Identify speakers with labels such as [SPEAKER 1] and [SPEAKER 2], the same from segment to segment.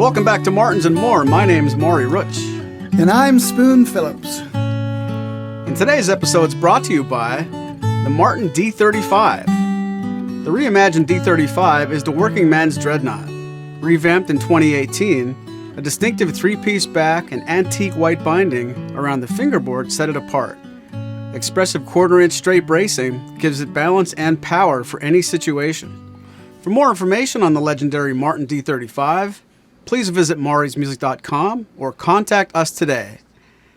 [SPEAKER 1] Welcome back to Martins and More. My name's Maury Rutch.
[SPEAKER 2] And I'm Spoon Phillips.
[SPEAKER 1] And today's episode is brought to you by the Martin D-35. The Reimagined D-35 is the working man's dreadnought. Revamped in 2018, a distinctive three-piece back and antique white binding around the fingerboard set it apart. Expressive quarter-inch straight bracing gives it balance and power for any situation. For more information on the legendary Martin D-35, please visit maurysmusic.com or contact us today.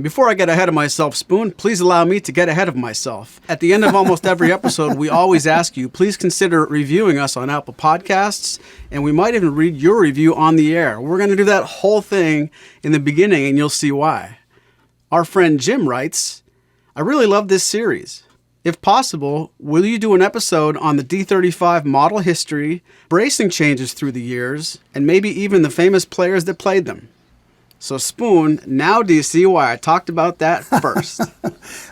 [SPEAKER 1] Before I get ahead of myself, Spoon, please allow me to get ahead of myself. At the end of almost every episode, we always ask you, please consider reviewing us on Apple Podcasts, and we might even read your review on the air. We're going to do that whole thing in the beginning, and you'll see why. Our friend Jim writes, I really love this series. If possible, will you do an episode on the D-35 model history, bracing changes through the years, and maybe even the famous players that played them? So Spoon, now do you see why I talked about that first?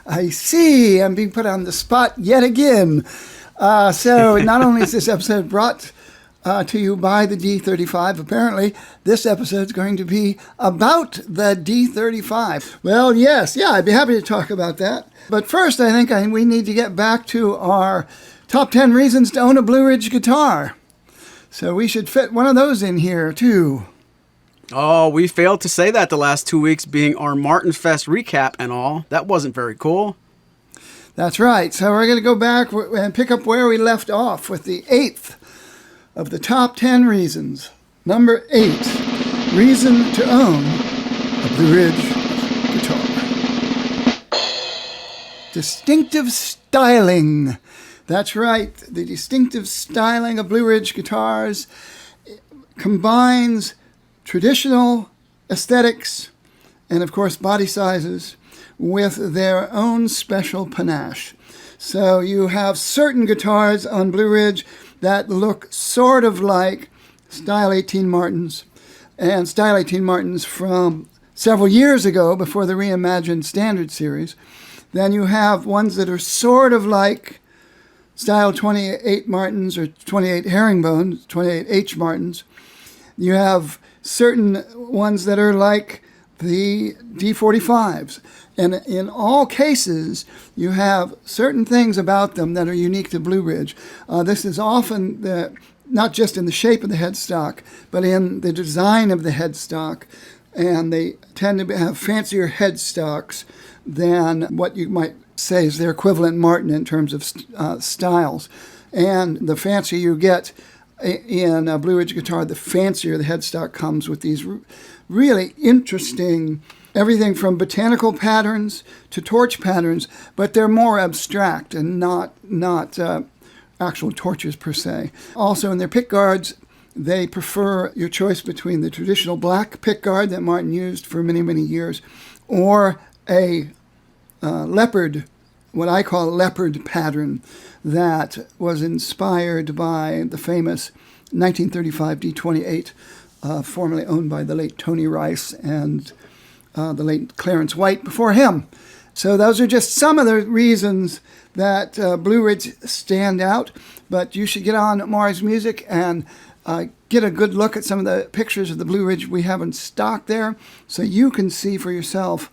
[SPEAKER 2] I see. I'm being put on the spot yet again. So not only is this episode brought to you by the D-35, apparently this episode is going to be about the D-35. Well, yes, I'd be happy to talk about that. But first, I think we need to get back to our top 10 reasons to own a Blue Ridge guitar. So we should fit one of those in here, too.
[SPEAKER 1] Oh, we failed to say that the last 2 weeks being our Martin Fest recap and all. That wasn't very cool.
[SPEAKER 2] That's right. So we're going to go back and pick up where we left off with the 8th of the top 10 reasons. Number 8, reason to own a Blue Ridge guitar. Distinctive styling. That's right. The distinctive styling of Blue Ridge guitars combines traditional aesthetics and, of course, body sizes with their own special panache. So you have certain guitars on Blue Ridge that look sort of like Style 18 Martins, and Style 18 Martins from several years ago before the Reimagined Standard Series. Then you have ones that are sort of like Style 28 Martins or 28 Herringbones, 28H Martins. You have certain ones that are like the D-45s. And in all cases, you have certain things about them that are unique to Blue Ridge. This is often not just in the shape of the headstock, but in the design of the headstock. And they tend to have fancier headstocks than what you might say is their equivalent Martin in terms of styles. And the fancier you get in a Blue Ridge guitar, the fancier the headstock comes with these really interesting, everything from botanical patterns to torch patterns, but they're more abstract and not actual torches per se. Also in their pickguards, they prefer your choice between the traditional black pickguard that Martin used for many, many years, or a leopard, what I call leopard pattern, that was inspired by the famous 1935 D-28, formerly owned by the late Tony Rice and the late Clarence White before him. So those are just some of the reasons that Blue Ridge stand out, but you should get on Maury's Music and get a good look at some of the pictures of the Blue Ridge we have in stock there, so you can see for yourself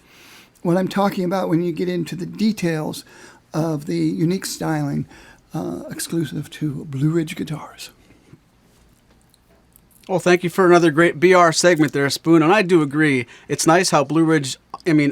[SPEAKER 2] what I'm talking about when you get into the details of the unique styling exclusive to Blue Ridge guitars.
[SPEAKER 1] Well, thank you for another great BR segment there, Spoon. And I do agree. It's nice how Blue Ridge,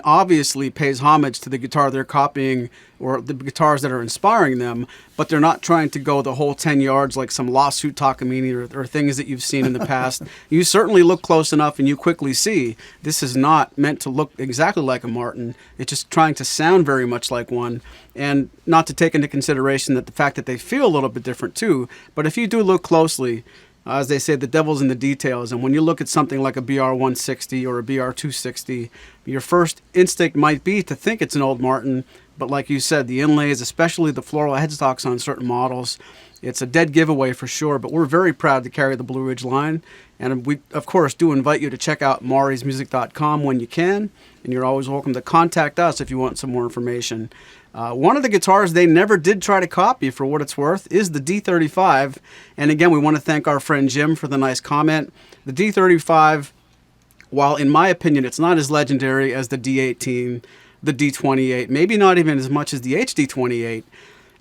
[SPEAKER 1] obviously pays homage to the guitar they're copying or the guitars that are inspiring them, but they're not trying to go the whole 10 yards like some lawsuit Takamine or things that you've seen in the past. You certainly look close enough and you quickly see this is not meant to look exactly like a Martin. It's just trying to sound very much like one, and not to take into consideration that the fact that they feel a little bit different too. But if you do look closely, as they say, the devil's in the details. And when you look at something like a BR-160 or a BR-260, your first instinct might be to think it's an old Martin. But like you said, the inlays, especially the floral headstocks on certain models, it's a dead giveaway for sure. But we're very proud to carry the Blue Ridge line. And we, of course, do invite you to check out maurysmusic.com when you can. And you're always welcome to contact us if you want some more information. One of the guitars they never did try to copy, for what it's worth, is the D-35. And again, we want to thank our friend Jim for the nice comment. The D-35 while in my opinion it's not as legendary as the D18, the D28, maybe not even as much as the HD28,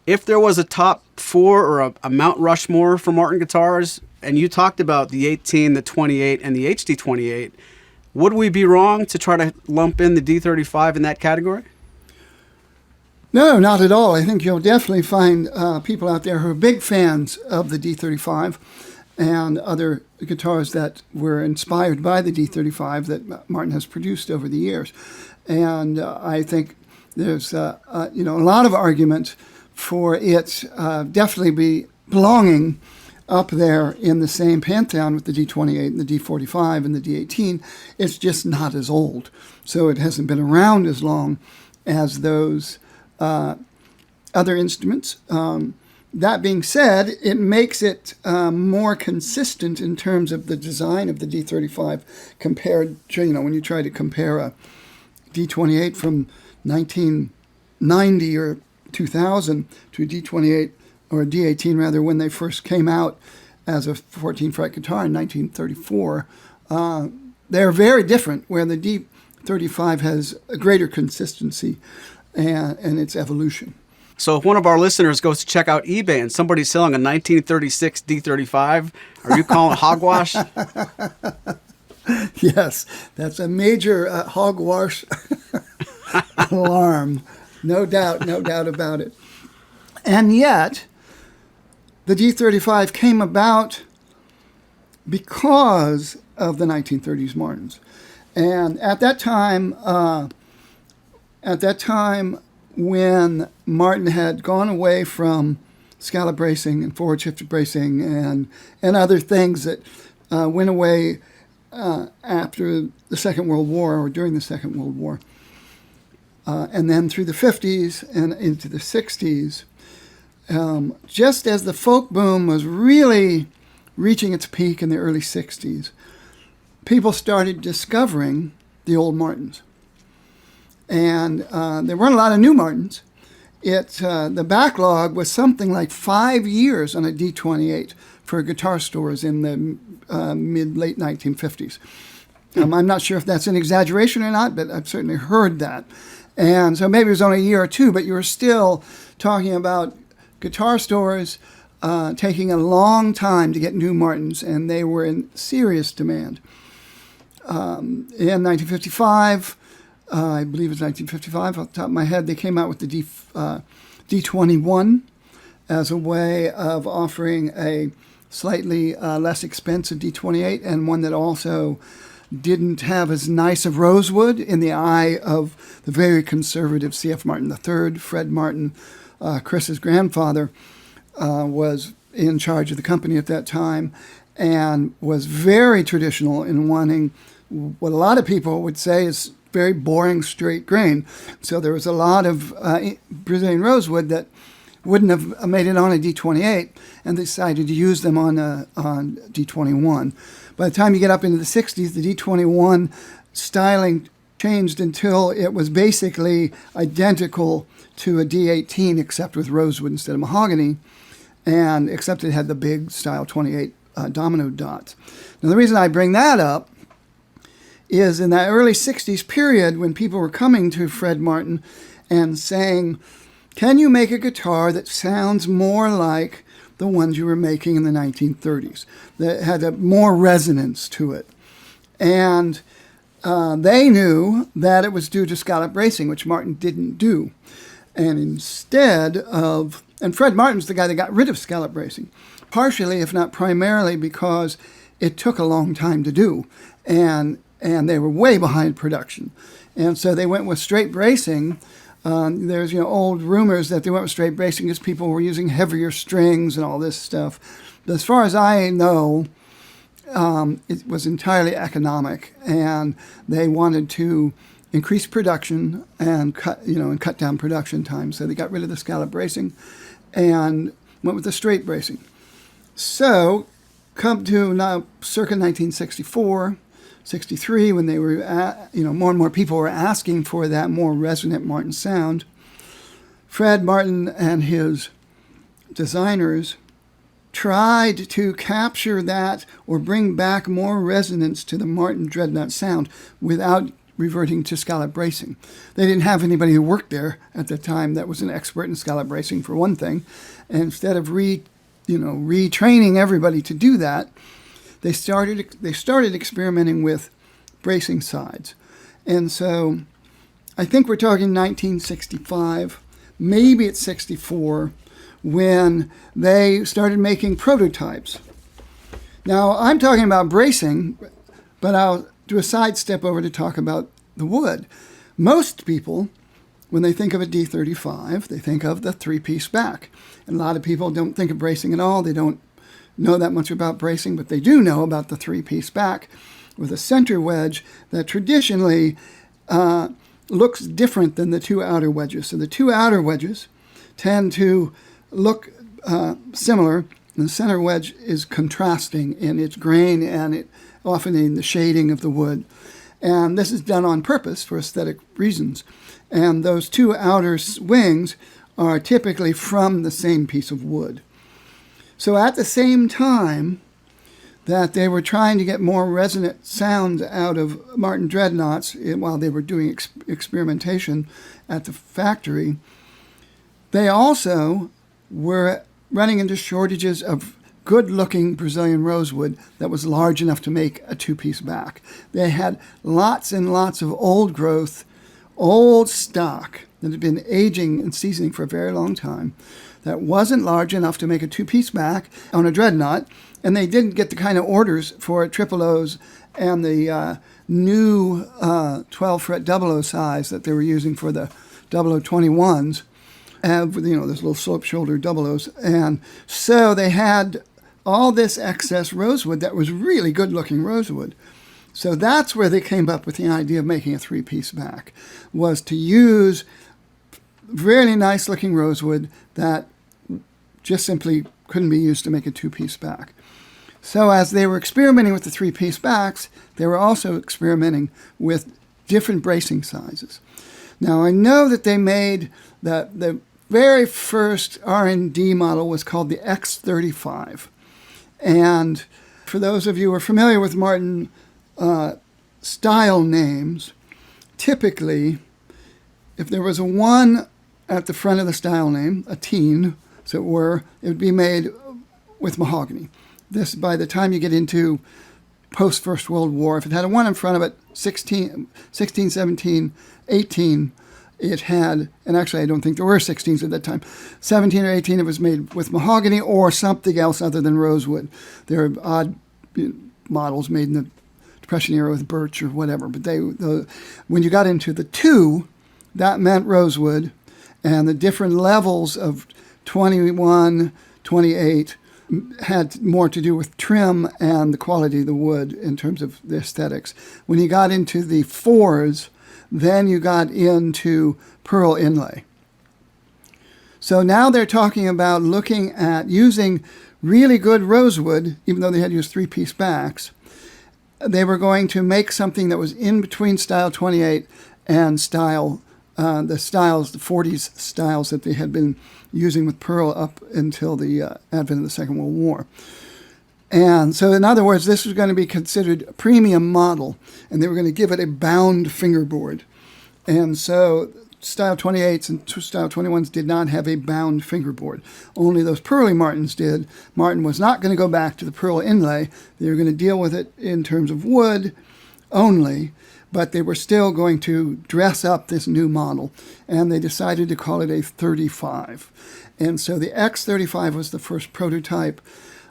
[SPEAKER 1] if there was a top 4 or a Mount Rushmore for Martin guitars, and you talked about the 18, the 28, and the HD28, would we be wrong to try to lump in the D35 in that category?
[SPEAKER 2] No, not at all. I think you'll definitely find people out there who are big fans of the D35 and other guitars that were inspired by the D35 that Martin has produced over the years. And I think there's a lot of argument for it definitely be belonging up there in the same pantheon with the D28 and the D45 and the D18. It's just not as old. So it hasn't been around as long as those other instruments. That being said, it makes it more consistent in terms of the design of the D35 compared to, when you try to compare a D28 from 1990 or 2000 to a D28 or a D18 rather, when they first came out as a 14-fret guitar in 1934. They're very different, where the D35 has a greater consistency and its evolution.
[SPEAKER 1] So if one of our listeners goes to check out eBay and somebody's selling a 1936 D35, are you calling it hogwash?
[SPEAKER 2] Yes, that's a major hogwash alarm. No doubt about it. And yet, the D35 came about because of the 1930s Martins. And at that time, when Martin had gone away from scallop bracing and forward shifted bracing and other things that went away after the Second World War or during the Second World War, and then through the 50s and into the 60s, just as the folk boom was really reaching its peak in the early 60s, people started discovering the old Martins. And there weren't a lot of new Martins. The backlog was something like 5 years on a D28 for guitar stores in the mid-late 1950s. I'm not sure if that's an exaggeration or not, but I've certainly heard that. And so maybe it was only a year or two, but you were still talking about guitar stores taking a long time to get new Martins, and they were in serious demand. In 1955, I believe it was 1955, off the top of my head, they came out with the D21 as a way of offering a slightly less expensive D28, and one that also didn't have as nice of rosewood in the eye of the very conservative C.F. Martin III. Fred Martin, Chris's grandfather, was in charge of the company at that time and was very traditional in wanting what a lot of people would say is very boring straight grain. So there was a lot of Brazilian rosewood that wouldn't have made it on a D28, and they decided to use them on D21. By the time you get up into the 60s, the D21 styling changed until it was basically identical to a D18 except with rosewood instead of mahogany, and except it had the big style 28 domino dots. Now the reason I bring that up is in that early 60s period when people were coming to Fred Martin and saying, can you make a guitar that sounds more like the ones you were making in the 1930s, that had more resonance to it? And they knew that it was due to scallop bracing, which Martin didn't do. And instead of, and Fred Martin's the guy that got rid of scallop bracing, partially, if not primarily, because it took a long time to do, and they were way behind production. And so they went with straight bracing. There's old rumors that they went with straight bracing because people were using heavier strings and all this stuff. But as far as I know, it was entirely economic, and they wanted to increase production and cut down production time. So they got rid of the scallop bracing and went with the straight bracing. So come to now circa 1964, 63, when they were, more and more people were asking for that more resonant Martin sound, Fred Martin and his designers tried to capture that or bring back more resonance to the Martin Dreadnought sound without reverting to scallop bracing. They didn't have anybody who worked there at the time that was an expert in scallop bracing, for one thing. And instead of retraining everybody to do that, they started experimenting with bracing sides. And so I think we're talking 1965, maybe it's 64, when they started making prototypes. Now, I'm talking about bracing, but I'll do a sidestep over to talk about the wood. Most people, when they think of a D-35, they think of the three-piece back. And a lot of people don't think of bracing at all. They don't know that much about bracing, but they do know about the three-piece back with a center wedge that traditionally looks different than the two outer wedges. So the two outer wedges tend to look similar. The center wedge is contrasting in its grain and often in the shading of the wood. And this is done on purpose for aesthetic reasons. And those two outer wings are typically from the same piece of wood. So at the same time that they were trying to get more resonant sounds out of Martin Dreadnoughts while they were doing experimentation at the factory, they also were running into shortages of good-looking Brazilian rosewood that was large enough to make a two-piece back. They had lots and lots of old growth, old stock that had been aging and seasoning for a very long time that wasn't large enough to make a two-piece back on a Dreadnought, and they didn't get the kind of orders for triple O's and the new 12-fret double O size that they were using for the 0021s, those little slope-shoulder double O's. And so they had all this excess rosewood that was really good-looking rosewood. So that's where they came up with the idea of making a three-piece back, was to use really nice-looking rosewood that just simply couldn't be used to make a two-piece back. So as they were experimenting with the three-piece backs, they were also experimenting with different bracing sizes. Now, I know that they made the very first R&D model was called the X-35. And for those of you who are familiar with Martin style names, typically, if there was a 1 at the front of the style name, a teen, as it were, it would be made with mahogany. This, by the time you get into post-First World War, if it had a 1 in front of it, 16, 17, 18, it had, and actually I don't think there were 16s at that time, 17 or 18, it was made with mahogany or something else other than rosewood. There are odd models made in the Depression era with birch or whatever, but when you got into the 2, that meant rosewood, and the different levels of 21, 28 had more to do with trim and the quality of the wood in terms of the aesthetics. When you got into the 4s, then you got into pearl inlay. So now they're talking about looking at using really good rosewood, even though they had used three-piece backs. They were going to make something that was in between style 28 and style, the 40s styles that they had been using with pearl up until the advent of the Second World War. And so, in other words, this was going to be considered a premium model, and they were going to give it a bound fingerboard. And so, style 28s and style 21s did not have a bound fingerboard. Only those pearly Martins did. Martin was not going to go back to the pearl inlay. They were going to deal with it in terms of wood only, but they were still going to dress up this new model, and they decided to call it a 35. And so the X-35 was the first prototype.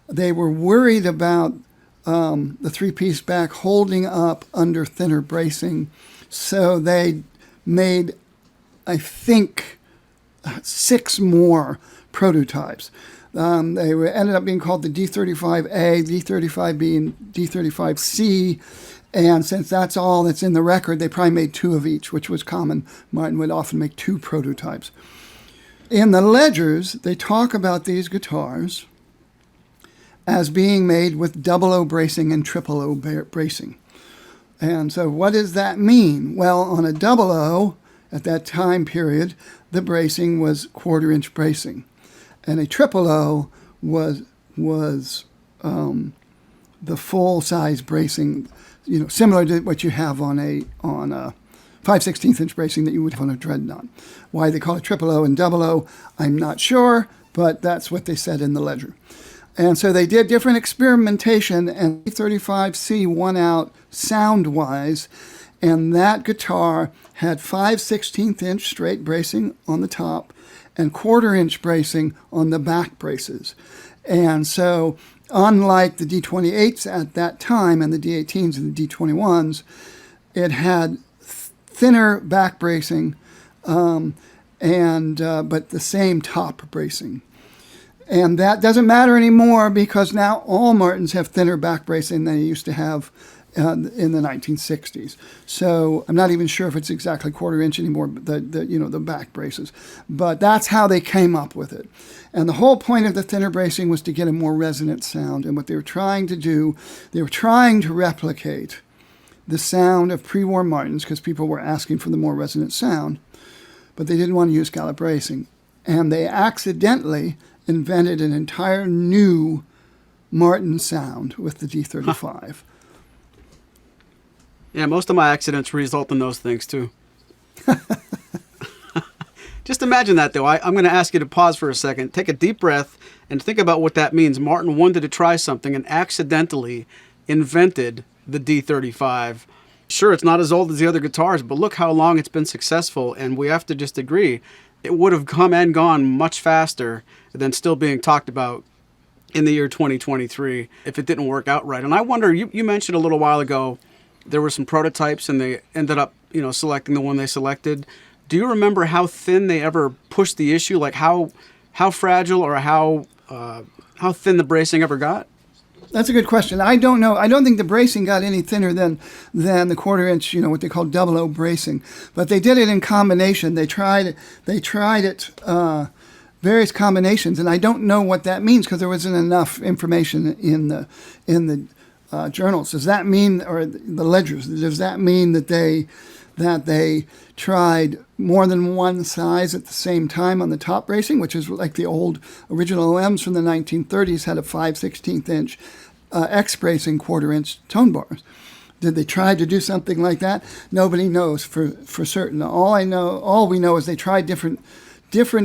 [SPEAKER 2] They were worried about the three-piece back holding up under thinner bracing, so they made, I think, 6 more prototypes. They ended up being called the D-35A, D-35B, and D-35C, and since that's all that's in the record, they probably made 2 of each, which was common. Martin would often make 2 prototypes. In the ledgers, they talk about these guitars as being made with double O bracing and triple O bracing. And so what does that mean? Well, on a double O, at that time period, the bracing was 1/4-inch bracing. And a triple O was was the full-size bracing, similar to what you have on a 5/16" bracing that you would have on a Dreadnought. Why they call it triple O and double O, I'm not sure, but that's what they said in the ledger. And so they did different experimentation, and D-35C won out sound-wise, and that guitar had 5/16" straight bracing on the top and 1/4" bracing on the back braces. And so unlike the D-28s at that time and the D-18s and the D-21s, it had thinner back bracing, but the same top bracing. And that doesn't matter anymore because now all Martins have thinner back bracing than they used to have in the 1960s. So I'm not even sure if it's exactly 1/4" anymore, the back braces. But that's how they came up with it. And the whole point of the thinner bracing was to get a more resonant sound. And what they were trying to do, they were trying to replicate the sound of pre-war Martins because people were asking for the more resonant sound, but they didn't want to use scallop bracing. And they accidentally invented an entire new Martin sound with the D-35.
[SPEAKER 1] Yeah, most of my accidents result in those things too. Just imagine that, though. I'm going to ask you to pause for a second, take a deep breath, and think about what that means. Martin wanted to try something and accidentally invented the D-35. Sure, it's not as old as the other guitars, but look how long it's been successful, and we have to just agree it would have come and gone much faster than still being talked about in the year 2023 if it didn't work out right. And I wonder, you mentioned a little while ago there were some prototypes and they ended up, selecting the one they selected. Do you remember how thin they ever pushed the issue? Like how fragile or how thin the bracing ever got?
[SPEAKER 2] That's a good question. I don't know. I don't think the bracing got any thinner than the 1/4", what they call double O bracing. But they did it in combination. They tried it various combinations, and I don't know what that means because there wasn't enough information in the journals. Does that mean, or the ledgers? Does that mean that they tried more than one size at the same time on the top bracing, which is like the old original OMs from the 1930s had a 5/16" X bracing 1/4" tone bars? Did they try to do something like that? Nobody knows for certain. All we know is they tried different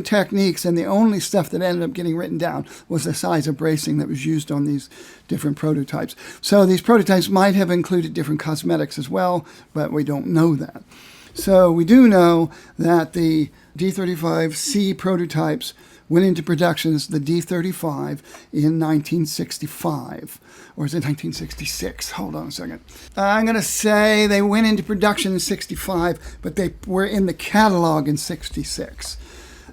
[SPEAKER 2] techniques, and the only stuff that ended up getting written down was the size of bracing that was used on these different prototypes. So these prototypes might have included different cosmetics as well, but we don't know that. So we do know that the D-35C prototypes went into production as the D-35 in 1965. Or is it 1966? Hold on a second. I'm going to say they went into production in 65, but they were in the catalog in 66.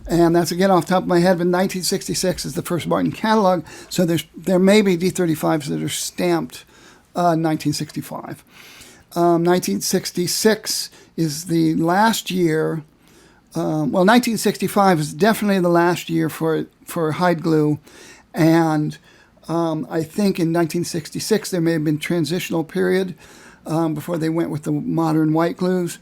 [SPEAKER 2] And that's, again, off the top of my head, but 1966 is the first Martin catalog, so there may be D-35s that are stamped 1965. 1966 is the last year. 1965 is definitely the last year for hide glue, and I think in 1966 there may have been transitional period before they went with the modern white glues,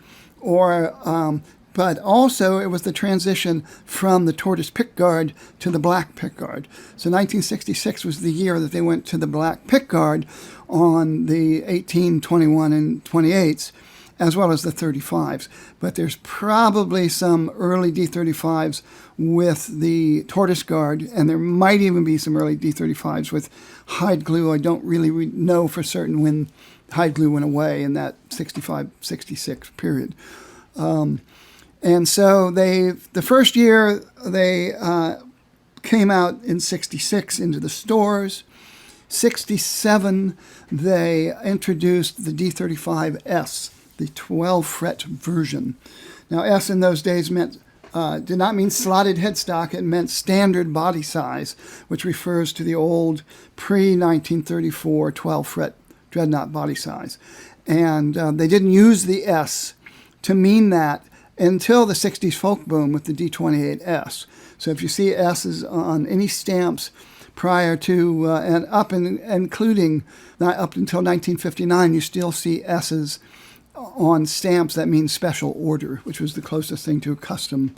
[SPEAKER 2] but also it was the transition from the tortoise pickguard to the black pickguard. So 1966 was the year that they went to the black pickguard on the 18, 21, and 28s, as well as the 35s. But there's probably some early D-35s with the tortoise guard, and there might even be some early D-35s with hide glue. I don't really know for certain when hide glue went away in that 65, 66 period. And so the first year they came out in 66 into the stores. 67, they introduced the D-35S, the 12-fret version. Now, S in those days did not mean slotted headstock. It meant standard body size, which refers to the old pre-1934 12-fret Dreadnought body size. And they didn't use the S to mean that until the 60s folk boom with the D-28S. So if you see S's on any stamps prior to including not up until 1959, you still see S's on stamps, that means special order, which was the closest thing to a custom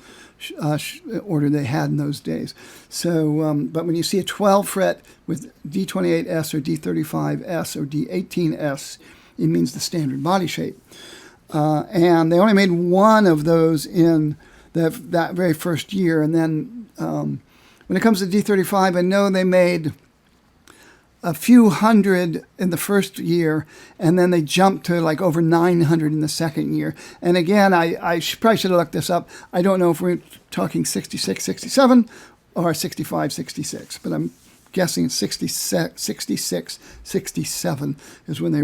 [SPEAKER 2] order they had in those days. So, but when you see a 12 fret with D28S or D35S or D18S, it means the standard body shape. And they only made one of those in that very first year. And then when it comes to D35, I know they made a few hundred in the first year, and then they jumped to like over 900 in the second year. And again, I probably should have looked this up. I don't know if we're talking 66, 67 or 65, 66, but I'm guessing 66, 67 is when they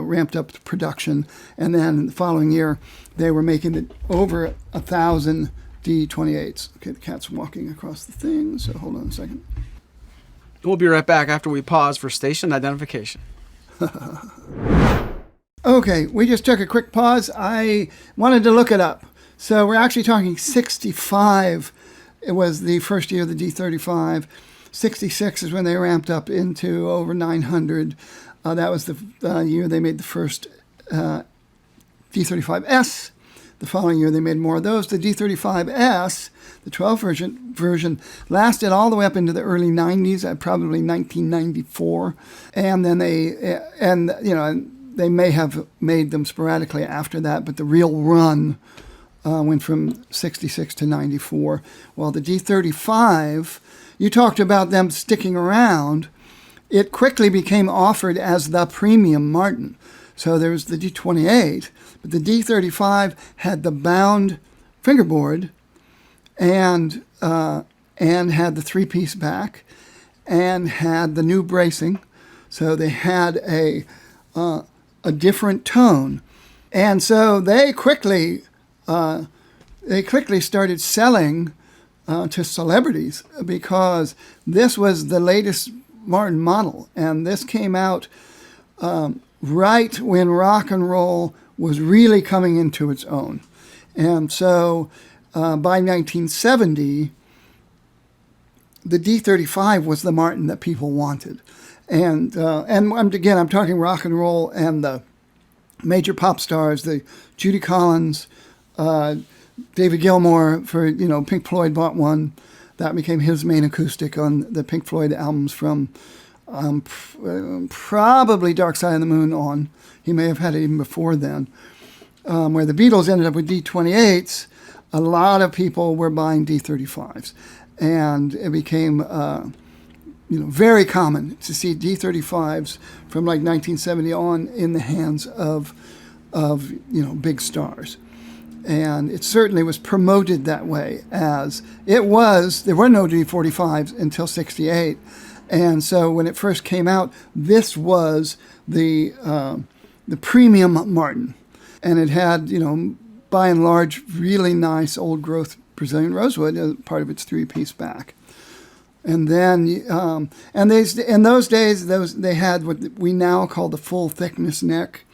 [SPEAKER 2] ramped up the production. And then the following year, they were making it over 1,000 D28s. Okay, the cat's walking across the thing, so hold on a second.
[SPEAKER 1] We'll be right back after we pause for station identification.
[SPEAKER 2] Okay, we just took a quick pause. I wanted to look it up. So we're actually talking 65. It was the first year of the D35. 66 is when they ramped up into over 900. That was the year they made the first D35S. The following year, they made more of those. The D35S, the 12 version, lasted all the way up into the early 90s, probably 1994. And then they may have made them sporadically after that, but the real run went from 66 to 94. While the D35, you talked about them sticking around. It quickly became offered as the premium Martin. So there was the D28, but the D35 had the bound fingerboard and had the three-piece back and had the new bracing. So they had a different tone. And so they quickly started selling to celebrities because this was the latest Martin model. And this came out right when rock and roll was really coming into its own. And so by 1970, the D35 was the Martin that people wanted. And again, I'm talking rock and roll and the major pop stars, the Judy Collins, David Gilmour for, Pink Floyd bought one. That became his main acoustic on the Pink Floyd albums from probably Dark Side of the Moon on. He may have had it even before then. Where the Beatles ended up with D28s, a lot of people were buying D35s. And it became very common to see D35s from like 1970 on in the hands of big stars. And it certainly was promoted that way as it was. There were no D45s until 68. And so when it first came out, this was the premium Martin. And it had, by and large, really nice old growth Brazilian rosewood as part of its three-piece back. And then, in those days, they had what we now call the full thickness neck.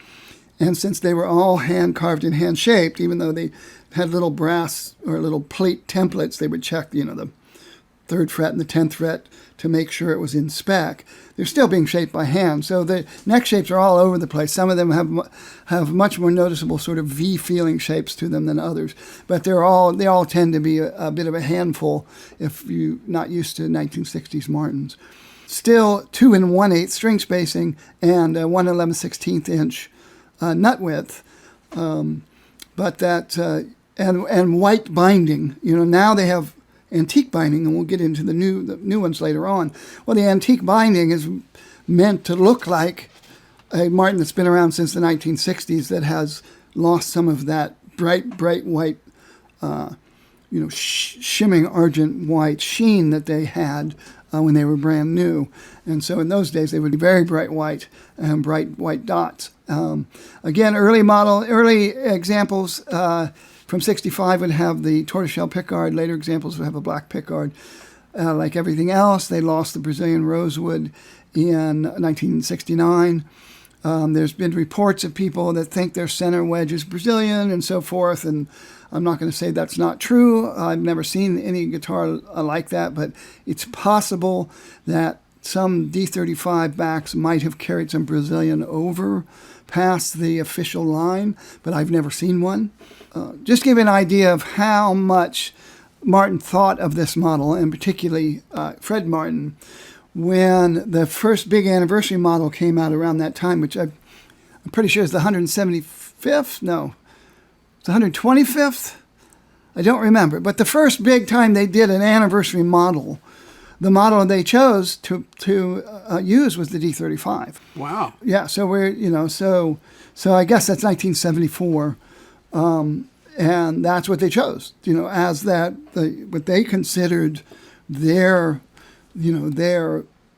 [SPEAKER 2] And since they were all hand-carved and hand-shaped, even though they had little brass or little plate templates, they would check, the 3rd fret and the 10th fret to make sure it was in spec. They're still being shaped by hand. So the neck shapes are all over the place. Some of them have much more noticeable sort of V-feeling shapes to them than others. But they all tend to be a bit of a handful if you're not used to 1960s Martins. Still 2 1/8 string spacing and 1 11/16 inch nut width. But that, and white binding. Now they have antique binding, and we'll get into the new ones later on. Well, the antique binding is meant to look like a Martin that's been around since the 1960s that has lost some of that bright white, shimmering argent white sheen that they had when they were brand new. And so in those days, they would be very bright white and bright white dots. Again, early examples from 65 would have the tortoiseshell pickguard. Later examples would have a black pickguard. Like everything else, they lost the Brazilian rosewood in 1969. There's been reports of people that think their center wedge is Brazilian and so forth, and I'm not going to say that's not true. I've never seen any guitar like that, but it's possible that some D-35 backs might have carried some Brazilian over past the official line, but I've never seen one. Just to give you an idea of how much Martin thought of this model, and particularly Fred Martin, when the first big anniversary model came out around that time, which I'm pretty sure is the 175th? No, it's the 125th? I don't remember. But the first big time they did an anniversary model, the model they chose to use was the D-35.
[SPEAKER 1] Wow.
[SPEAKER 2] Yeah, so so I guess that's 1974, and that's what they chose, as what they considered their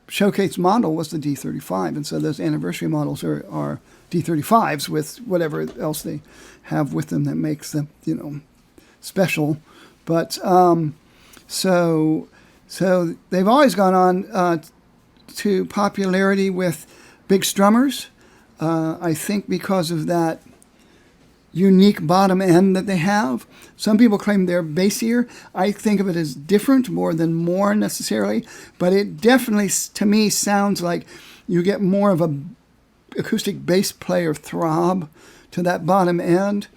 [SPEAKER 2] showcase model was the D-35, and so those anniversary models are D-35s with whatever else they have with them that makes them, special. But so they've always gone on to popularity with big strummers. I think because of that unique bottom end that they have. Some people claim they're bassier. I think of it as different more than more necessarily, but it definitely, to me, sounds like you get more of a acoustic bass player throb to that bottom end.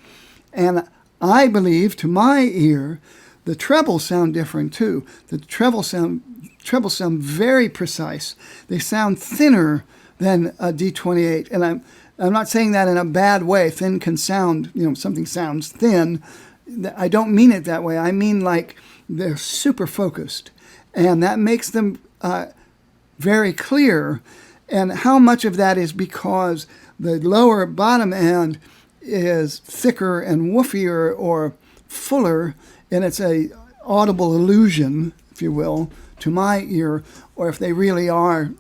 [SPEAKER 2] And I believe, to my ear, the trebles sound different too. The trebles sound very precise. They sound thinner than a D28. And I'm not saying that in a bad way. Thin can sound, something sounds thin. I don't mean it that way. I mean like they're super focused. And that makes them very clear. And how much of that is because the lower bottom end is thicker and woofier or fuller, and it's a audible illusion, if you will, to my ear, or if they really are,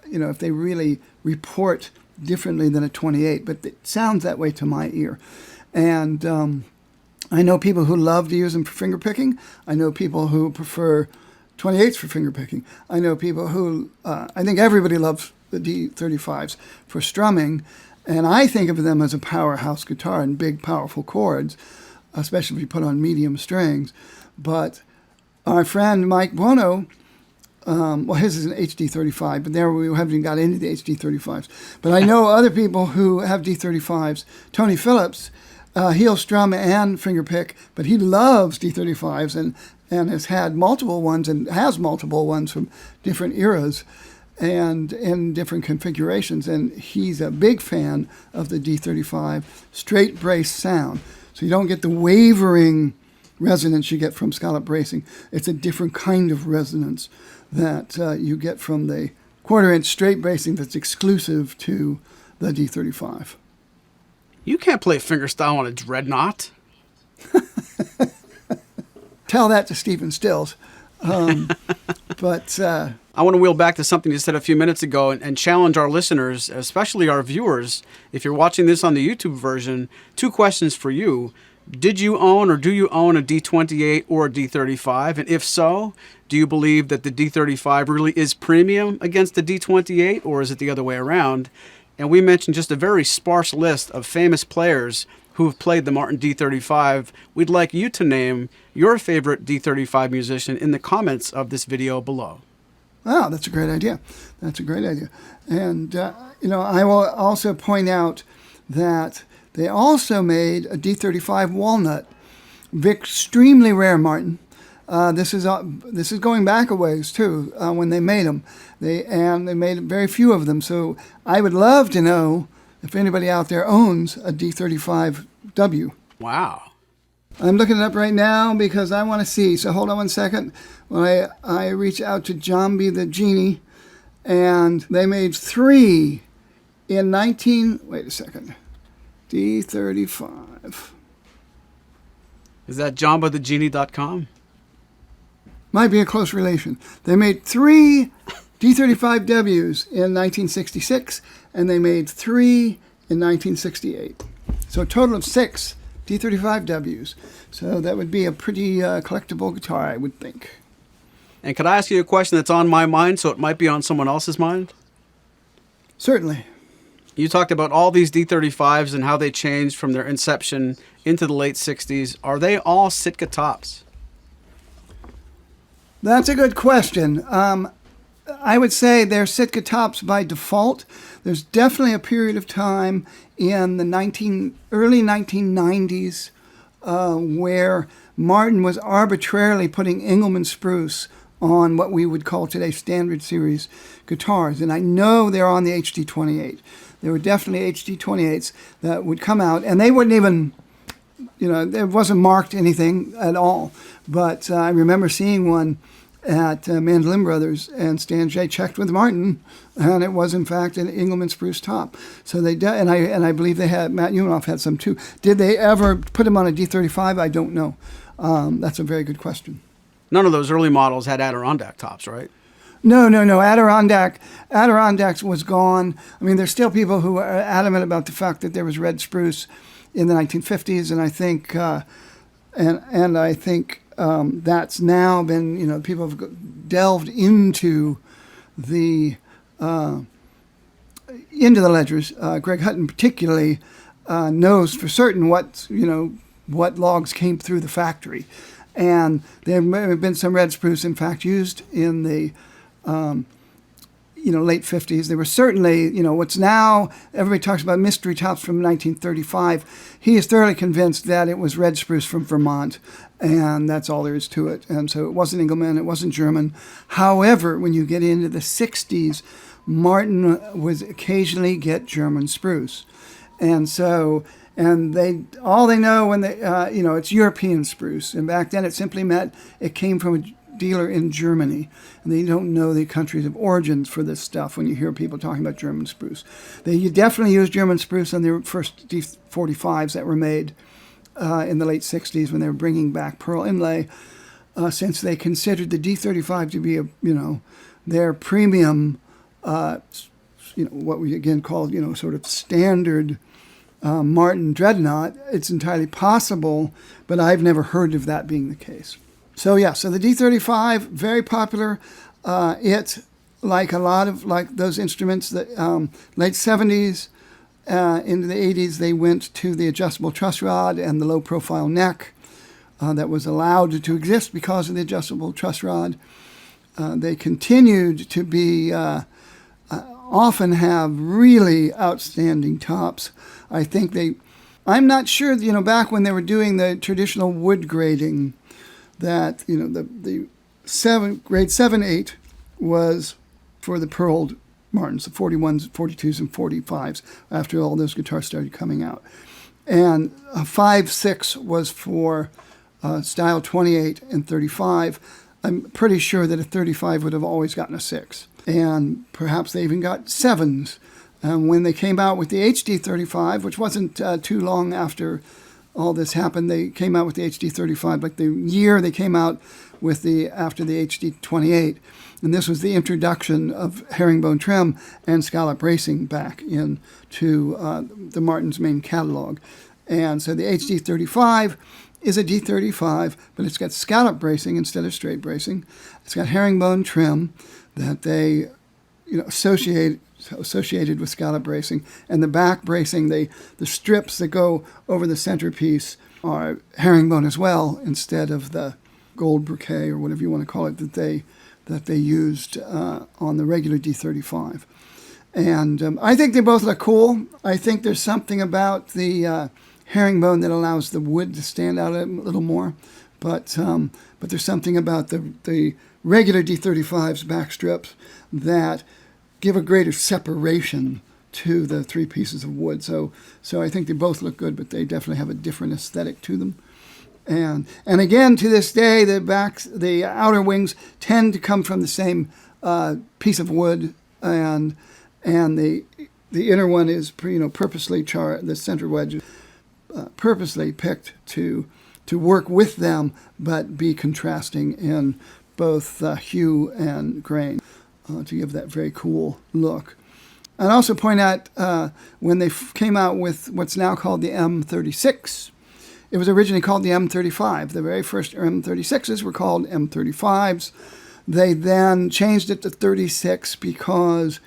[SPEAKER 2] if they really report differently than a 28, but it sounds that way to my ear. And I know people who love to use them for finger picking. I know people who prefer 28s for finger picking. I know people who, I think everybody loves the D35s for strumming, and I think of them as a powerhouse guitar and big, powerful chords, especially if you put on medium strings. But our friend Mike Buono, his is an HD35, but there we haven't even got into the HD35s. But I know other people who have D35s. Tony Phillips, he'll strum and finger pick, but he loves D35s and has had multiple ones and has multiple ones from different eras and in different configurations. And he's a big fan of the D35 straight brace sound. So you don't get the wavering resonance you get from scallop bracing. It's a different kind of resonance that you get from the quarter-inch straight bracing that's exclusive to the D35.
[SPEAKER 1] You can't play fingerstyle on a Dreadnought.
[SPEAKER 2] Tell that to Stephen Stills. But
[SPEAKER 1] I want to wheel back to something you said a few minutes ago and challenge our listeners, especially our viewers. If you're watching this on the YouTube version, 2 questions for you. Did you own or do you own a D28 or a D35? And if so, do you believe that the D35 really is premium against the D28, or is it the other way around? And we mentioned just a very sparse list of famous players who have played the Martin D35. We'd like you to name your favorite D35 musician in the comments of this video below.
[SPEAKER 2] Oh, that's a great idea. That's a great idea. And, I will also point out that they also made a D35 walnut, extremely rare, Martin. This is going back a ways too. When they made them, they made very few of them. So I would love to know if anybody out there owns a D35W.
[SPEAKER 1] Wow.
[SPEAKER 2] I'm looking it up right now because I want to see. So hold on one second. When I reach out to Jambi the Genie, and they made 3 in wait a second. D35.
[SPEAKER 1] Is that JambaTheGenie.com?
[SPEAKER 2] Might be a close relation. They made 3 D35Ws in 1966, and they made 3 in 1968. So a total of 6 D35Ws. So that would be a pretty collectible guitar, I would think.
[SPEAKER 1] And could I ask you a question that's on my mind, so it might be on someone else's mind?
[SPEAKER 2] Certainly.
[SPEAKER 1] You talked about all these D35s and how they changed from their inception into the late 60s. Are they all Sitka tops?
[SPEAKER 2] That's a good question. I would say they're Sitka tops by default. There's definitely a period of time in the early 1990s where Martin was arbitrarily putting Engelmann spruce on what we would call today standard series guitars. And I know they're on the HD28. There were definitely HD28s that would come out, and they wouldn't even, it wasn't marked anything at all. But I remember seeing one at Mandolin Brothers, and Stan J checked with Martin, and it was in fact an Engelmann spruce top. So they did, and I believe they had, Matt Umanoff had some too. Did they ever put them on a D35? I don't know. That's a very good question.
[SPEAKER 1] None of those early models had Adirondack tops, right?
[SPEAKER 2] No. Adirondacks was gone. I mean, there's still people who are adamant about the fact that there was red spruce in the 1950s, and I think, that's now been, people have delved into the ledgers. Greg Hutton particularly knows for certain what logs came through the factory. And there may have been some red spruce, in fact, used in the, late 50s. There were certainly, what's now, everybody talks about mystery tops from 1935. He is thoroughly convinced that it was red spruce from Vermont, and that's all there is to it. And so it wasn't Engelmann, it wasn't German. However, when you get into the 60s, Martin would occasionally get German spruce. And so... And all they know when they, it's European spruce. And back then it simply meant it came from a dealer in Germany. And they don't know the countries of origin for this stuff when you hear people talking about German spruce. They definitely used German spruce on their first D45s that were made in the late 60s when they were bringing back pearl inlay, since they considered the D35 to be, their premium, what we again call, sort of standard Martin Dreadnought. It's entirely possible, but I've never heard of that being the case. So the D-35, very popular. It, like a lot of those instruments, that late 70s into the 80s, they went to the adjustable truss rod and the low-profile neck that was allowed to exist because of the adjustable truss rod. They continued to be often have really outstanding tops. I'm not sure, back when they were doing the traditional wood grading, that, the grade 7-8 was for the pearled Martins, the 41s, 42s, and 45s, after all those guitars started coming out. And 5-6 was for style 28 and 35. I'm pretty sure that a 35 would have always gotten a 6. And perhaps they even got 7s. When they came out with the HD-35, which wasn't too long after all this happened, they came out with the HD-35, like the year they came out with after the HD-28. And this was the introduction of herringbone trim and scallop bracing back into the Martin's main catalog. And so the HD-35 is a D-35, but it's got scallop bracing instead of straight bracing. It's got herringbone trim that they associated with scallop bracing, and the back bracing, the strips that go over the centerpiece are herringbone as well, instead of the gold briquet or whatever you want to call it that they used on the regular D-35. And I think they both look cool. I think there's something about the herringbone that allows the wood to stand out a little more, but there's something about the regular D-35's back strips that give a greater separation to the three pieces of wood. So I think they both look good, but they definitely have a different aesthetic to them. And again, to this day, the outer wings tend to come from the same piece of wood, and the inner one is purposely the center wedge purposely picked to work with them, but be contrasting in both hue and grain. To give that very cool look. I'd also point out when they came out with what's now called the M36, it was originally called the M35. The very first M36s were called M35s. They then changed it to 36 because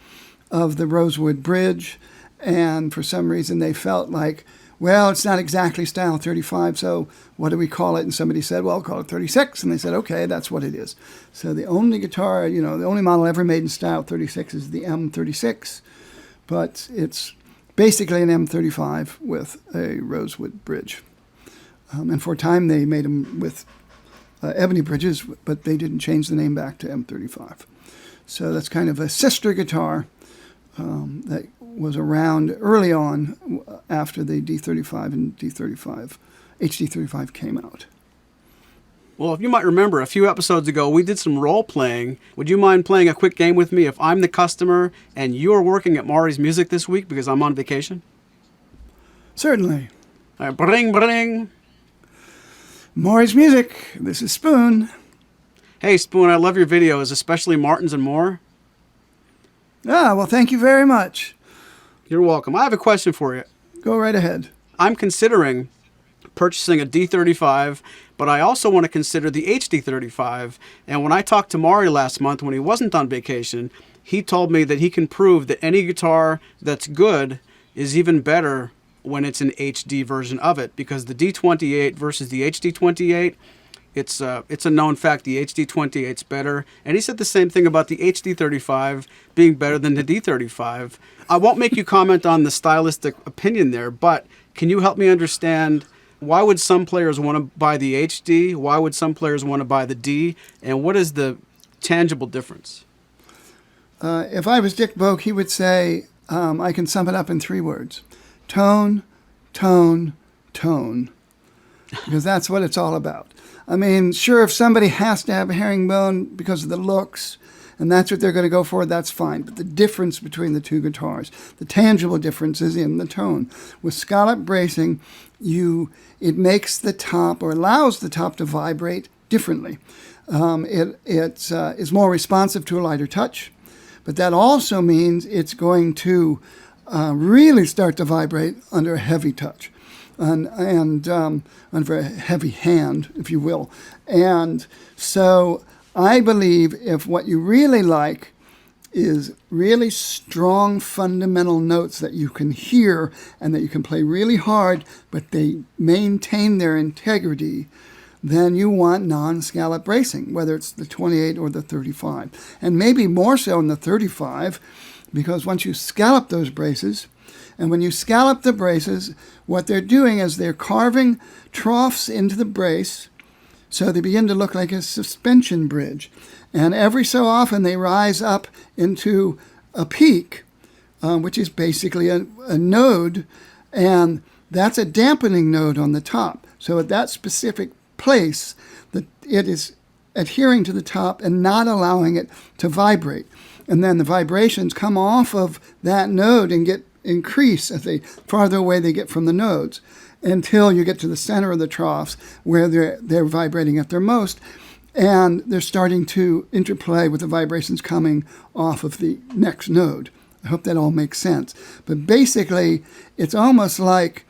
[SPEAKER 2] of the Rosewood Bridge, and for some reason they felt like, well, it's not exactly style 35, so what do we call it? And somebody said, well, call it 36. And they said, okay, that's what it is. So the only guitar, the only model ever made in style 36 is the M36, but it's basically an M35 with a rosewood bridge. And for a time, they made them with ebony bridges, but they didn't change the name back to M35. So that's kind of a sister guitar that was around early on after the D35 and D35, HD35 came out.
[SPEAKER 1] Well, if you might remember, a few episodes ago, we did some role-playing. Would you mind playing a quick game with me if I'm the customer and you're working at Maury's Music this week because I'm on vacation?
[SPEAKER 2] Certainly.
[SPEAKER 1] All right, bring, bring.
[SPEAKER 2] Maury's Music, this is Spoon.
[SPEAKER 1] Hey, Spoon, I love your videos, especially Martin's and more.
[SPEAKER 2] Ah, well, thank you very much.
[SPEAKER 1] You're welcome. I have a question for you.
[SPEAKER 2] Go right ahead.
[SPEAKER 1] I'm considering purchasing a D35, but I also want to consider the HD35. And when I talked to Maury last month when he wasn't on vacation, he told me that he can prove that any guitar that's good is even better when it's an HD version of it, because the D28 versus the HD28, it's a known fact the HD28's better. And he said the same thing about the HD35 being better than the D35. I won't make you comment on the stylistic opinion there, but can you help me understand why would some players want to buy the HD? Why would some players want to buy the D? And what is the tangible difference?
[SPEAKER 2] If I was Dick Boak, he would say, I can sum it up in 3 words. Tone, tone, tone. Because that's what it's all about. I mean, sure, if somebody has to have a herringbone because of the looks, and that's what they're going to go for, that's fine. But the difference between the two guitars, the tangible difference is in the tone. With scallop bracing, it makes the top, or allows the top to vibrate differently. It is more responsive to a lighter touch, but that also means it's going to really start to vibrate under a heavy touch. And under a heavy hand, if you will. And so I believe if what you really like is really strong fundamental notes that you can hear and that you can play really hard, but they maintain their integrity, then you want non-scallop bracing, whether it's the 28 or the 35. And maybe more so in the 35, because once you scallop those braces, and when you scallop the braces, what they're doing is they're carving troughs into the brace so they begin to look like a suspension bridge. And every so often they rise up into a peak, which is basically a node, and that's a dampening node on the top. So at that specific place, it is adhering to the top and not allowing it to vibrate. And then the vibrations come off of that node and increase as farther away they get from the nodes, until you get to the center of the troughs where they're vibrating at their most, and they're starting to interplay with the vibrations coming off of the next node. I hope that all makes sense. But basically, it's almost like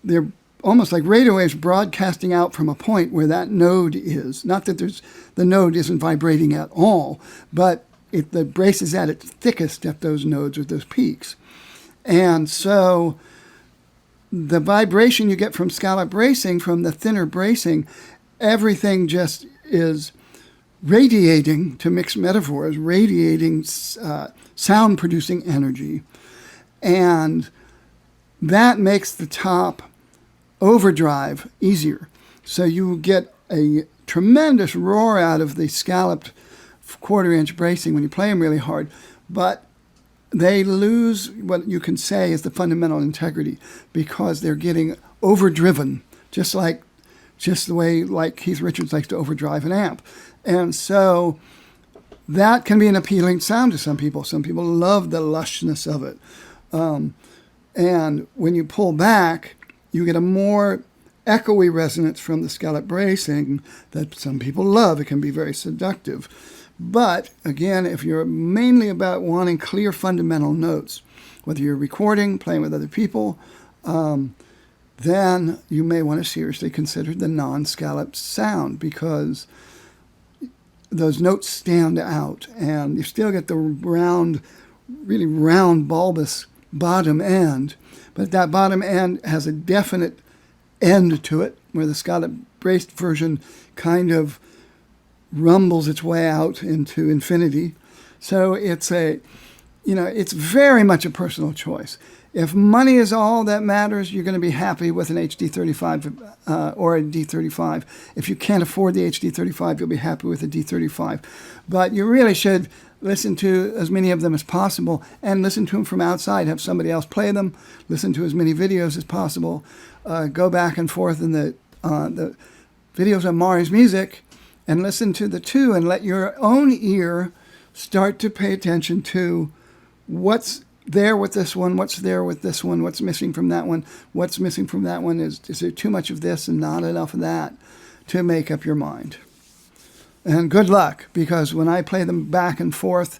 [SPEAKER 2] they're almost like radio waves broadcasting out from a point where that node is. Not that the node isn't vibrating at all, but the brace is at its thickest at those nodes or those peaks. And so the vibration you get from scallop bracing, from the thinner bracing, everything just is radiating, to mix metaphors, radiating sound-producing energy. And that makes the top overdrive easier. So you get a tremendous roar out of the scalloped quarter-inch bracing when you play them really hard, but they lose what you can say is the fundamental integrity, because they're getting overdriven, just the way like Keith Richards likes to overdrive an amp. And so that can be an appealing sound to some people. Some people love the lushness of it. And when you pull back, you get a more echoey resonance from the scallop bracing that some people love. It can be very seductive. But again, if you're mainly about wanting clear fundamental notes, whether you're recording, playing with other people, then you may want to seriously consider the non-scalloped sound, because those notes stand out and you still get the round, really round bulbous bottom end, But that bottom end has a definite end to it, where the scallop braced version kind of rumbles its way out into infinity. So it's it's very much a personal choice. If money is all that matters, you're going to be happy with an HD35 or a D35. If you can't afford the HD35, you'll be happy with a D35. But you really should listen to as many of them as possible and listen to them from outside. Have somebody else play them. Listen to as many videos as possible. Go back and forth in the videos on Maury's music and listen to the two and let your own ear start to pay attention to what's there with this one, what's there with this one, what's missing from that one, what's missing from that one, is there too much of this and not enough of that to make up your mind. And good luck, because when I play them back and forth,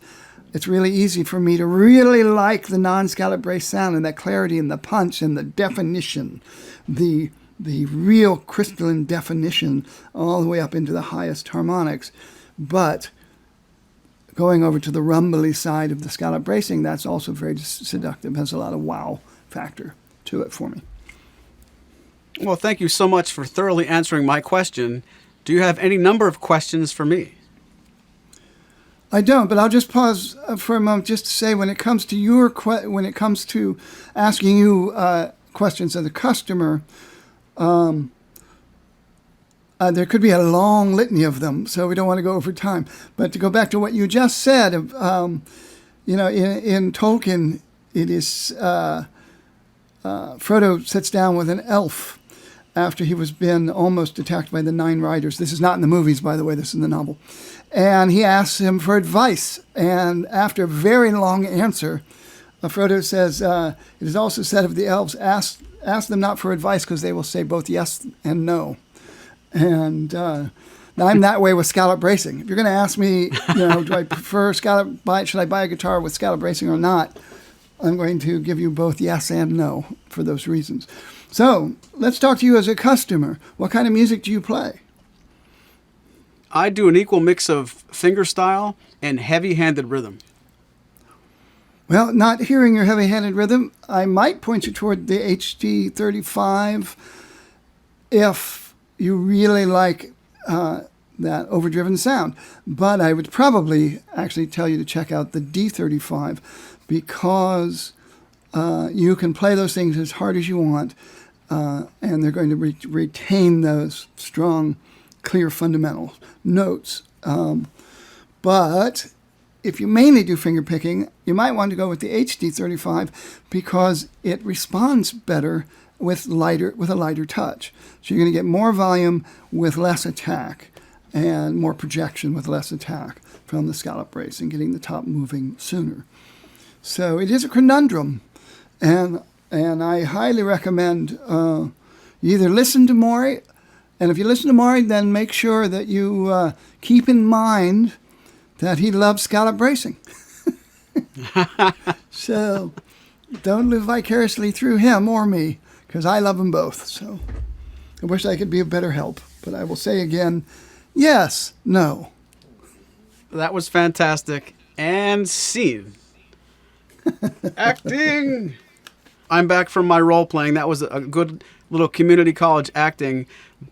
[SPEAKER 2] it's really easy for me to really like the non-scallop brace sound and that clarity and the punch and the definition, the real crystalline definition all the way up into the highest harmonics. But going over to the rumbly side of the scallop bracing, that's also very seductive, has a lot of wow factor to it for me.
[SPEAKER 1] Well, thank you so much for thoroughly answering my question. Do you have any number of questions for me?
[SPEAKER 2] I don't, but I'll just pause for a moment just to say, when it comes to asking you questions as a customer, there could be a long litany of them, so we don't want to go over time. But to go back to what you just said, in Tolkien, it is Frodo sits down with an elf after he was been almost attacked by the Nine Riders. This is not in the movies, by the way. This is in the novel. And he asks him for advice. And after a very long answer, Frodo says, it is also said of the elves, ask them not for advice, because they will say both yes and no. And I'm that way with scallop bracing. If you're going to ask me, do I prefer should I buy a guitar with scallop bracing or not, I'm going to give you both yes and no for those reasons. So let's talk to you as a customer. What kind of music do you play?
[SPEAKER 1] I do an equal mix of fingerstyle and heavy-handed rhythm.
[SPEAKER 2] Well, not hearing your heavy-handed rhythm, I might point you toward the HD35 if you really like that overdriven sound. But I would probably actually tell you to check out the D35, because you can play those things as hard as you want, and they're going to retain those strong, clear fundamental notes. But if you mainly do finger picking, you might want to go with the HD35, because it responds better with a lighter touch. So you're going to get more volume with less attack, and more projection with less attack from the scallop brace, and getting the top moving sooner. So it is a conundrum, and I highly recommend you either listen to Maury, and if you listen to Maury, then make sure that you keep in mind that he loves scallop bracing. So don't live vicariously through him or me, because I love them both. So I wish I could be of better help. But I will say again, yes, no.
[SPEAKER 1] That was fantastic. And scene. Acting! I'm back from my role playing. That was a good little community college acting.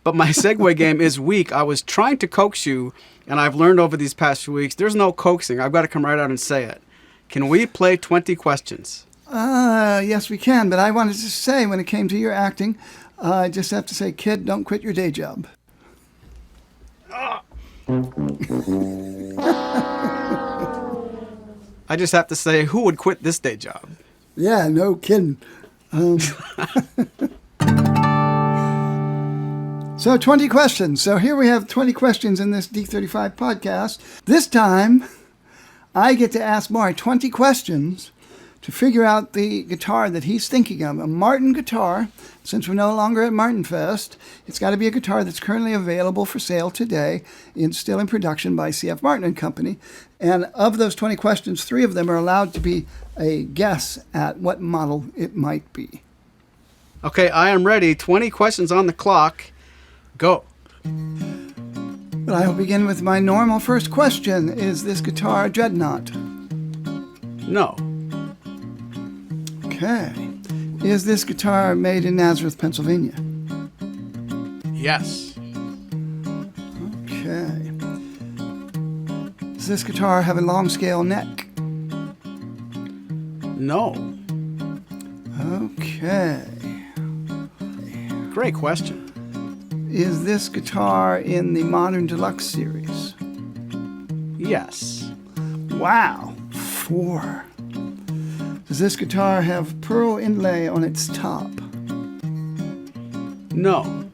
[SPEAKER 1] But my segue game is weak. I was trying to coax you, and I've learned over these past few weeks, there's no coaxing. I've got to come right out and say it. Can we play 20 questions?
[SPEAKER 2] Yes, we can. But I wanted to say, when it came to your acting, I just have to say, kid, don't quit your day job.
[SPEAKER 1] I just have to say, who would quit this day job?
[SPEAKER 2] Yeah, no kidding. So 20 questions. So here we have 20 questions in this D35 podcast. This time, I get to ask Maury 20 questions to figure out the guitar that he's thinking of. A Martin guitar. Since we're no longer at Martin Fest, it's got to be a guitar that's currently available for sale today, still in production by C.F. Martin and Company. And of those 20 questions, 3 of them are allowed to be a guess at what model it might be.
[SPEAKER 1] Okay, I am ready. 20 questions on the clock. Go.
[SPEAKER 2] Well, I'll begin with my normal first question. Is this guitar a Dreadnought?
[SPEAKER 1] No.
[SPEAKER 2] Okay. Is this guitar made in Nazareth, Pennsylvania?
[SPEAKER 1] Yes.
[SPEAKER 2] Okay. Does this guitar have a long scale neck?
[SPEAKER 1] No.
[SPEAKER 2] Okay.
[SPEAKER 1] Great question.
[SPEAKER 2] Is this guitar in the Modern Deluxe series?
[SPEAKER 1] Yes.
[SPEAKER 2] Wow. 4. Does this guitar have pearl inlay on its top?
[SPEAKER 1] No.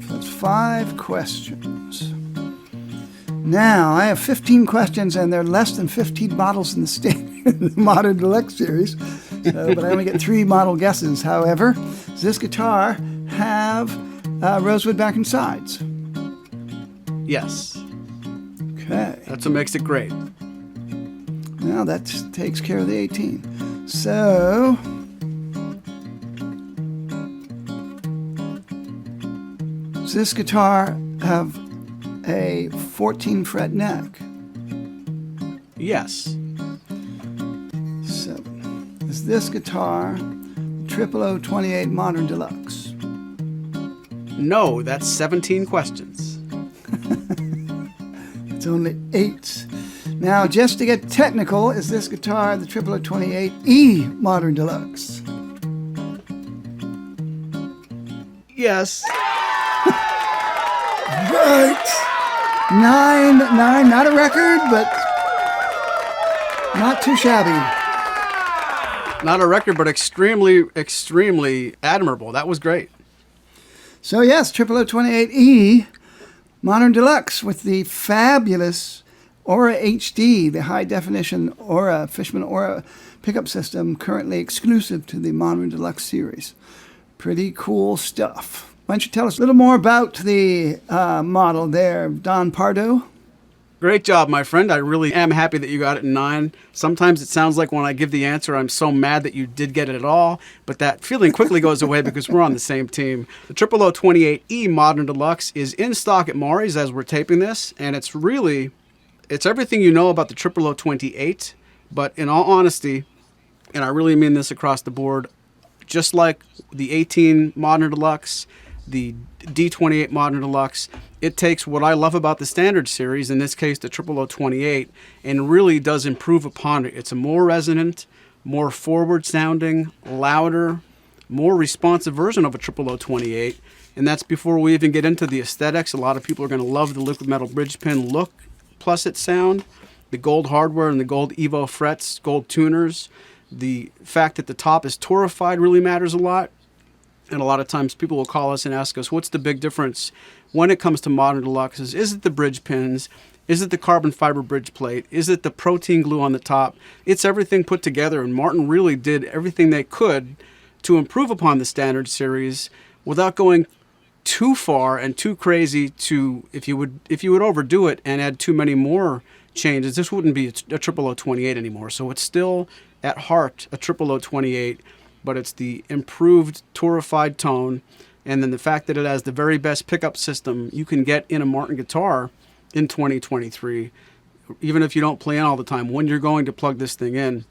[SPEAKER 2] That's 5 questions. Now, I have 15 questions, and there are less than 15 models in the Modern Deluxe series. But I only get 3 model guesses. However, does this guitar have rosewood back and sides?
[SPEAKER 1] Yes.
[SPEAKER 2] Okay.
[SPEAKER 1] That's what makes it great.
[SPEAKER 2] Now that takes care of the 18. So, does this guitar have a 14 fret neck?
[SPEAKER 1] Yes.
[SPEAKER 2] 7. Is this guitar 0028 Modern Deluxe?
[SPEAKER 1] No, that's 17 questions.
[SPEAKER 2] It's only 8. Now, just to get technical, is this guitar the 0028E Modern Deluxe?
[SPEAKER 1] Yes.
[SPEAKER 2] Right. 9. Not a record, but not too shabby.
[SPEAKER 1] Not a record, but extremely, extremely admirable. That was great.
[SPEAKER 2] So yes, 0028E Modern Deluxe with the fabulous Aura HD, the high-definition Aura, Fishman Aura pickup system, currently exclusive to the Modern Deluxe series. Pretty cool stuff. Why don't you tell us a little more about the model there, Don Pardo?
[SPEAKER 1] Great job, my friend. I really am happy that you got it in 9. Sometimes it sounds like when I give the answer, I'm so mad that you did get it at all, but that feeling quickly goes away because we're on the same team. The 0028E Modern Deluxe is in stock at Maury's as we're taping this, and it's everything you know about the 0028, but in all honesty, and I really mean this across the board, just like the 18 Modern Deluxe, the D28 Modern Deluxe, it takes what I love about the Standard Series, in this case the 0028, and really does improve upon it. It's a more resonant, more forward-sounding, louder, more responsive version of a 0028, and that's before we even get into the aesthetics. A lot of people are going to love the liquid metal bridge pin look, plus its sound, the gold hardware and the gold Evo frets, gold tuners. The fact that the top is torrefied really matters a lot. And a lot of times people will call us and ask us, what's the big difference when it comes to Modern Deluxes? Is it the bridge pins? Is it the carbon fiber bridge plate? Is it the protein glue on the top? It's everything put together, and Martin really did everything they could to improve upon the Standard Series without going too far and too crazy to, if you would overdo it and add too many more changes, this wouldn't be a 0028 anymore. So it's still at heart a 0028, but it's the improved torrefied tone, and then the fact that it has the very best pickup system you can get in a Martin guitar in 2023. Even if you don't play in all the time, when you're going to plug this thing in,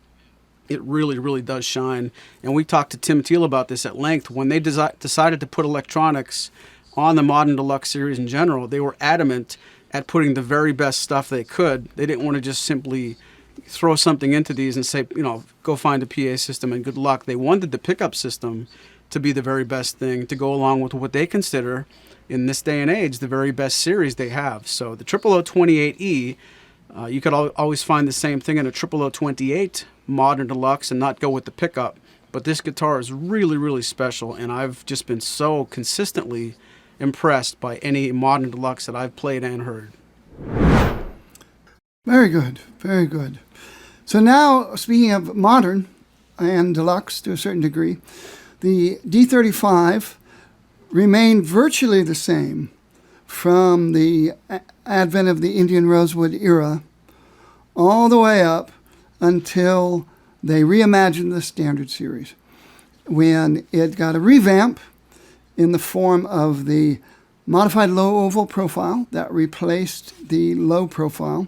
[SPEAKER 1] it really, really does shine. And we talked to Tim Thiel about this at length. When they decided to put electronics on the Modern Deluxe series in general, they were adamant at putting the very best stuff they could. They didn't want to just simply throw something into these and say, go find a PA system and good luck. They wanted the pickup system to be the very best thing to go along with what they consider, in this day and age, the very best series they have. So the 0028E, you could always find the same thing in a 0028 Modern Deluxe and not go with the pickup. But this guitar is really, really special, and I've just been so consistently impressed by any Modern Deluxe that I've played and heard.
[SPEAKER 2] Very good, very good. So now, speaking of modern and deluxe to a certain degree, the D-35 remained virtually the same from the advent of the Indian Rosewood era all the way up until they reimagined the Standard Series, when it got a revamp in the form of the modified low oval profile that replaced the low profile,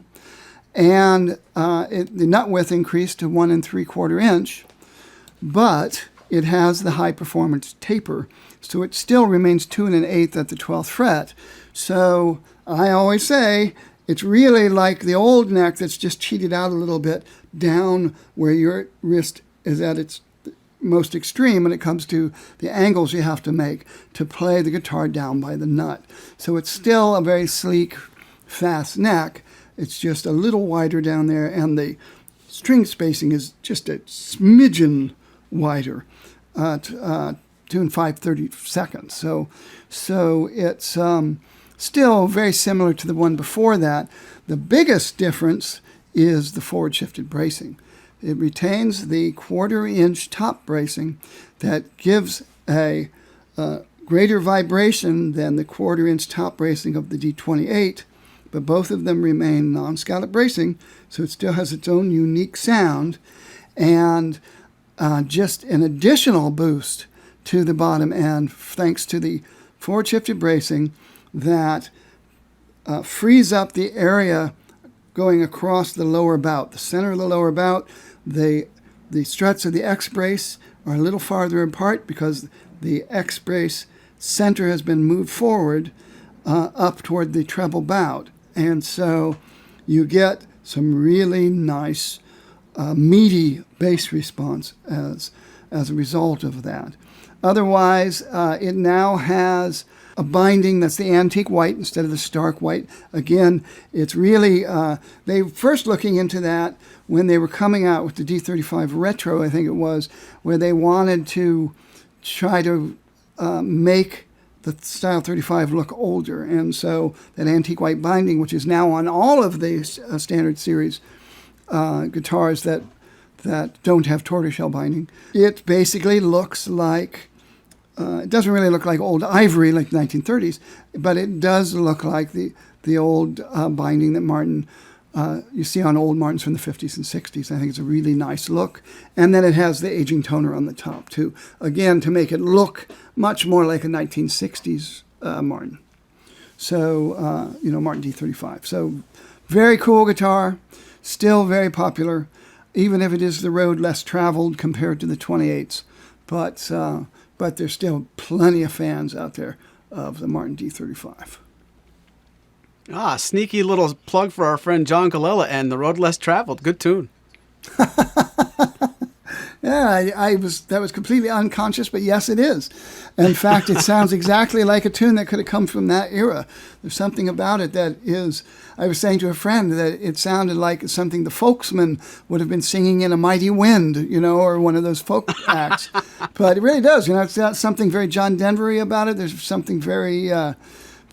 [SPEAKER 2] and the nut width increased to 1 3/4 inch. but it has the high performance taper, so it still remains 2 1/8 at the 12th fret. So I always say it's really like the old neck that's just cheated out a little bit down where your wrist is at its most extreme when it comes to the angles you have to make to play the guitar down by the nut. So it's still a very sleek, fast neck. It's just a little wider down there, and the string spacing is just a smidgen wider, 2 5/32. So it's still very similar to the one before that. The biggest difference is the forward shifted bracing. It retains the 1/4 inch top bracing that gives a greater vibration than the 1/4 inch top bracing of the D28, but both of them remain non-scallop bracing, so it still has its own unique sound, and just an additional boost to the bottom end thanks to the forward shifted bracing that frees up the area going across the lower bout, the center of the lower bout. The struts of the X brace are a little farther apart because the X brace center has been moved forward up toward the treble bout. And so you get some really nice meaty bass response as a result of that. Otherwise, it now has a binding that's the antique white instead of the stark white. Again, it's really, they were first looking into that when they were coming out with the D-35 Retro, I think it was, where they wanted to try to make the Style 35 look older. And so that antique white binding, which is now on all of the standard series guitars that don't have tortoiseshell binding, it basically looks like, it doesn't really look like old ivory like the 1930s, but it does look like the old binding that Martin, you see on old Martins from the 50s and 60s. I think it's a really nice look. And then it has the aging toner on the top too. Again, to make it look much more like a 1960s Martin. So, Martin D-35. So very cool guitar, still very popular, even if it is the road less traveled compared to the 28s. But there's still plenty of fans out there of the Martin D-35.
[SPEAKER 1] Sneaky little plug for our friend John Galella and The Road Less Traveled. Good tune.
[SPEAKER 2] Yeah, that was completely unconscious, but yes, it is. In fact, it sounds exactly like a tune that could have come from that era. There's something about it that is, I was saying to a friend that it sounded like something the folksmen would have been singing in A Mighty Wind, or one of those folk acts. But it really does, it's got something very John Denver-y about it. There's something very,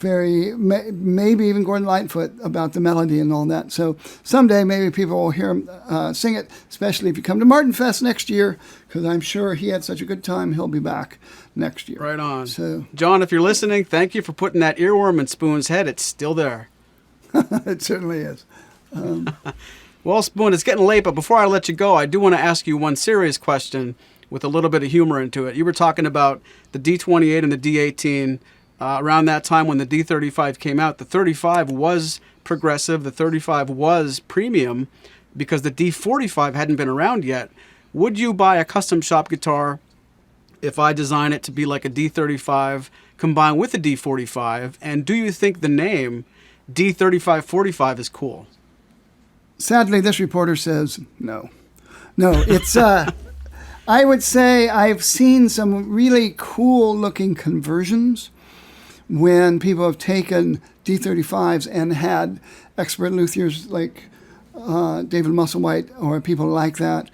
[SPEAKER 2] maybe even Gordon Lightfoot about the melody and all that. So someday maybe people will hear him sing it, especially if you come to Martin Fest next year, because I'm sure he had such a good time, he'll be back next year.
[SPEAKER 1] Right on.
[SPEAKER 2] So,
[SPEAKER 1] John, if you're listening, thank you for putting that earworm in Spoon's head. It's still there.
[SPEAKER 2] It certainly is.
[SPEAKER 1] Well, Spoon, it's getting late, but before I let you go, I do want to ask you one serious question with a little bit of humor into it. You were talking about the D28 and the D18. Around that time when the D-35 came out, the 35 was progressive, the 35 was premium because the D-45 hadn't been around yet. Would you buy a custom shop guitar if I design it to be like a D-35 combined with a D-45? And do you think the name D-35-45 is cool?
[SPEAKER 2] Sadly, this reporter says no. No, it's... I would say I've seen some really cool-looking conversions when people have taken D-35s and had expert luthiers like David Musselwhite or people like that,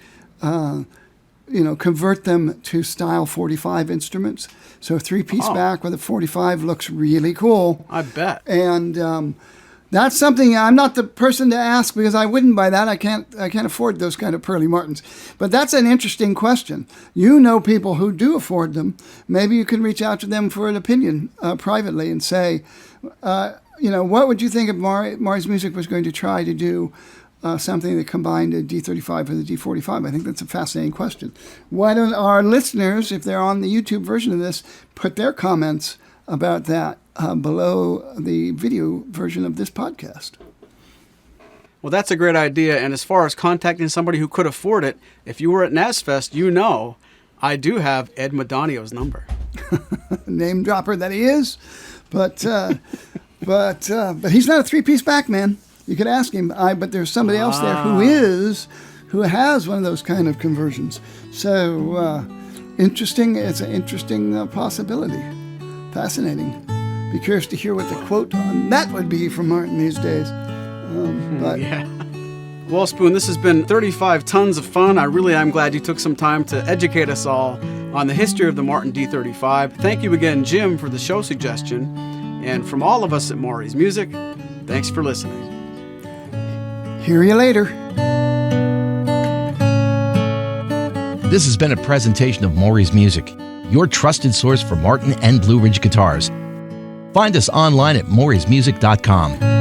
[SPEAKER 2] convert them to style 45 instruments. So a three-piece back with a 45 looks really cool.
[SPEAKER 1] I bet.
[SPEAKER 2] And that's something I'm not the person to ask because I wouldn't buy that. I can't afford those kind of Pearly Martins. But that's an interesting question. You know people who do afford them. Maybe you can reach out to them for an opinion privately and say, what would you think if Maury's Music was going to try to do something that combined a D-35 with a D-45? I think that's a fascinating question. Why don't our listeners, if they're on the YouTube version of this, put their comments about that below the video version of this podcast.
[SPEAKER 1] Well, that's a great idea. And as far as contacting somebody who could afford it, if you were at NASFest, I do have Ed Madonio's number.
[SPEAKER 2] Name dropper that he is, but he's not a three-piece back man. You could ask him. But there's somebody else there who has one of those kind of conversions. So interesting. It's an interesting possibility. Fascinating. Be curious to hear what the quote on that would be from Martin these days.
[SPEAKER 1] Yeah. Well, Spoon, this has been 35 tons of fun. I really am glad you took some time to educate us all on the history of the Martin D-35. Thank you again, Jim, for the show suggestion. And from all of us at Maury's Music, thanks for listening.
[SPEAKER 2] Hear you later.
[SPEAKER 3] This has been a presentation of Maury's Music, your trusted source for Martin and Blue Ridge guitars. Find us online at maurysmusic.com.